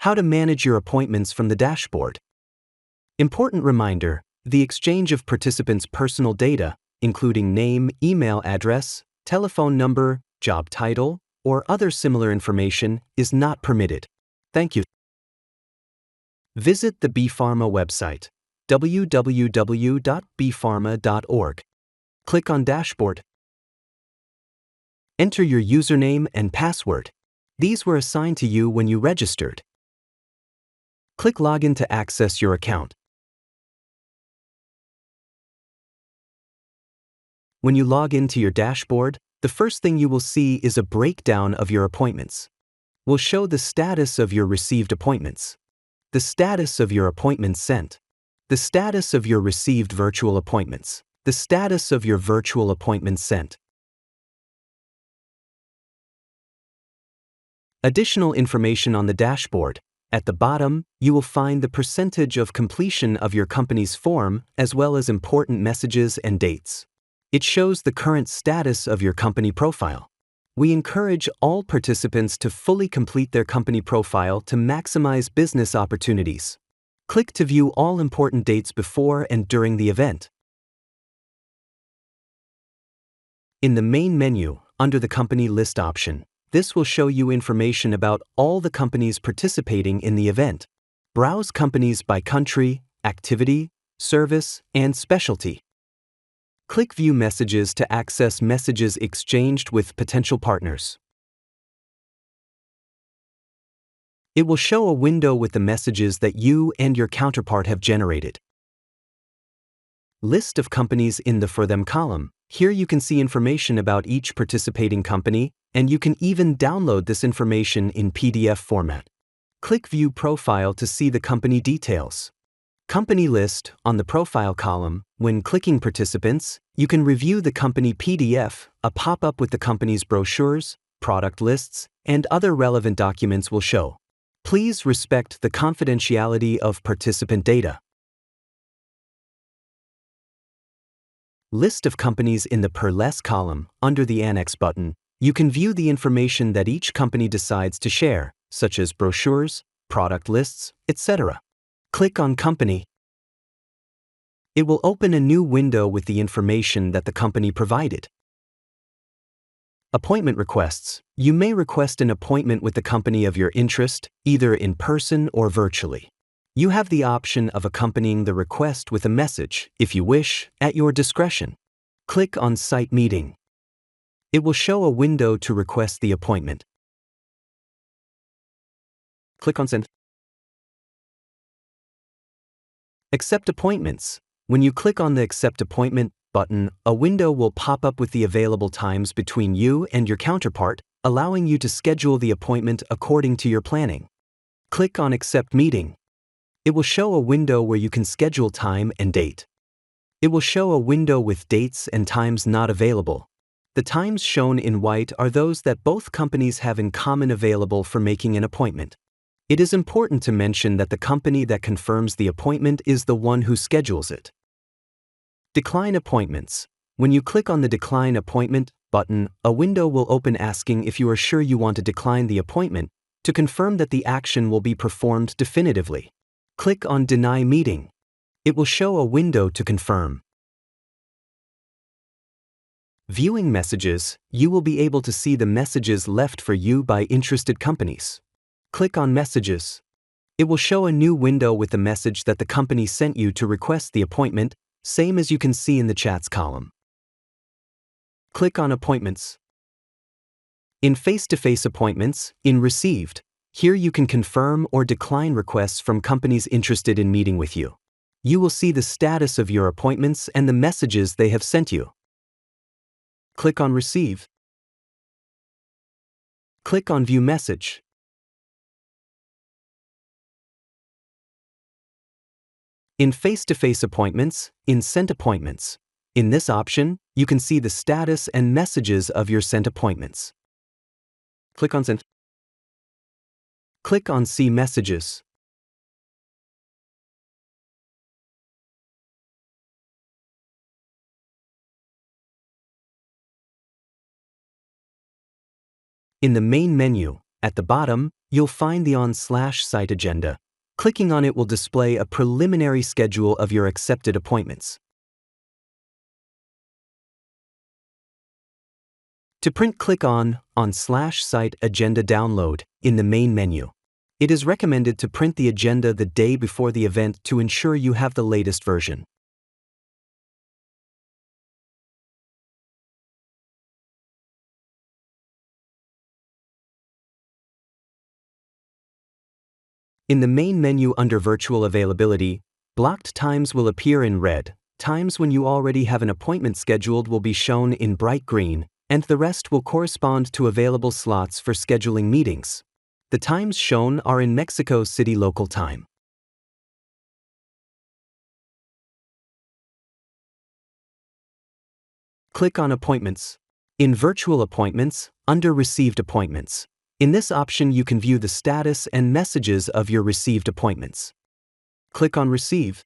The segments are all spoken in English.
How to manage your appointments from the dashboard. Important reminder: the exchange of participants' personal data, including name, email address, telephone number, job title, or other similar information, is not permitted. Thank you. Visit the BePharma website, www.bepharma.org. Click on Dashboard. Enter your username and password. These were assigned to you when you registered. Click Login to access your account. When you log into your dashboard, the first thing you will see is a breakdown of your appointments. We'll show the status of your received appointments, the status of your appointments sent, the status of your received virtual appointments, the status of your virtual appointments sent. Additional information on the dashboard. At the bottom, you will find the percentage of completion of your company's form, as well as important messages and dates. It shows the current status of your company profile. We encourage all participants to fully complete their company profile to maximize business opportunities. Click to view all important dates before and during the event. In the main menu, under the Company List option, this will show you information about all the companies participating in the event. Browse companies by country, activity, service, and specialty. Click View Messages to access messages exchanged with potential partners. It will show a window with the messages that you and your counterpart have generated. List of companies in the For Them column. Here you can see information about each participating company, and you can even download this information in PDF format. Click View Profile to see the company details. Company List on the Profile column. When clicking Participants, you can review the company PDF. A pop-up with the company's brochures, product lists, and other relevant documents will show. Please respect the confidentiality of participant data. List of companies in the Per Less column. Under the Annex button, you can view the information that each company decides to share, such as brochures, product lists, etc. Click on Company. It will open a new window with the information that the company provided. Appointment requests. You may request an appointment with the company of your interest, either in person or virtually. You have the option of accompanying the request with a message, if you wish, at your discretion. Click on Site Meeting. It will show a window to request the appointment. Click on Send. Accept Appointments. When you click on the Accept Appointment button, a window will pop up with the available times between you and your counterpart, allowing you to schedule the appointment according to your planning. Click on Accept Meeting. It will show a window where you can schedule time and date. It will show a window with dates and times not available. The times shown in white are those that both companies have in common available for making an appointment. It is important to mention that the company that confirms the appointment is the one who schedules it. Decline Appointments. When you click on the Decline Appointment button, a window will open asking if you are sure you want to decline the appointment, to confirm that the action will be performed definitively. Click on Deny Meeting. It will show a window to confirm. Viewing Messages. You will be able to see the messages left for you by interested companies. Click on Messages. It will show a new window with the message that the company sent you to request the appointment, same as you can see in the Chats column. Click on Appointments. In Face-to-Face Appointments, in Received, here you can confirm or decline requests from companies interested in meeting with you. You will see the status of your appointments and the messages they have sent you. Click on Receive. Click on View Message. In Face-to-Face Appointments, in Sent Appointments. In this option, you can see the status and messages of your sent appointments. Click on Sent. Click on See Messages. In the main menu, At the bottom, you'll find the on/site agenda. Clicking on it will display a preliminary schedule of your accepted appointments. To print, click on/site agenda download in the main menu. It is recommended to print the agenda the day before the event to ensure you have the latest version. In the main menu under Virtual Availability, blocked times will appear in red, times when you already have an appointment scheduled will be shown in bright green, and the rest will correspond to available slots for scheduling meetings. The times shown are in Mexico City local time. Click on Appointments. In Virtual Appointments, under Received Appointments. In this option, you can view the status and messages of your received appointments. Click on Receive.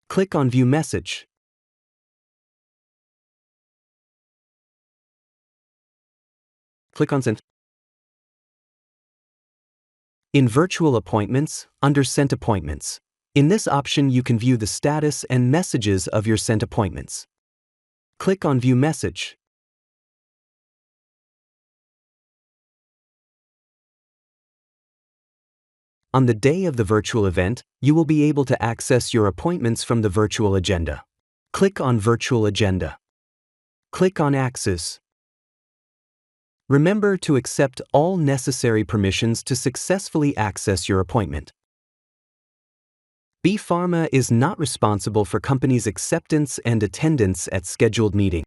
Click on View Message. Click on Send. In Virtual Appointments, under Sent Appointments. In this option, you can view the status and messages of your sent appointments. Click on View Message. On the day of the virtual event, you will be able to access your appointments from the virtual agenda. Click on Virtual Agenda. Click on Access. Remember to accept all necessary permissions to successfully access your appointment. BePharma is not responsible for companies' acceptance and attendance at scheduled meetings.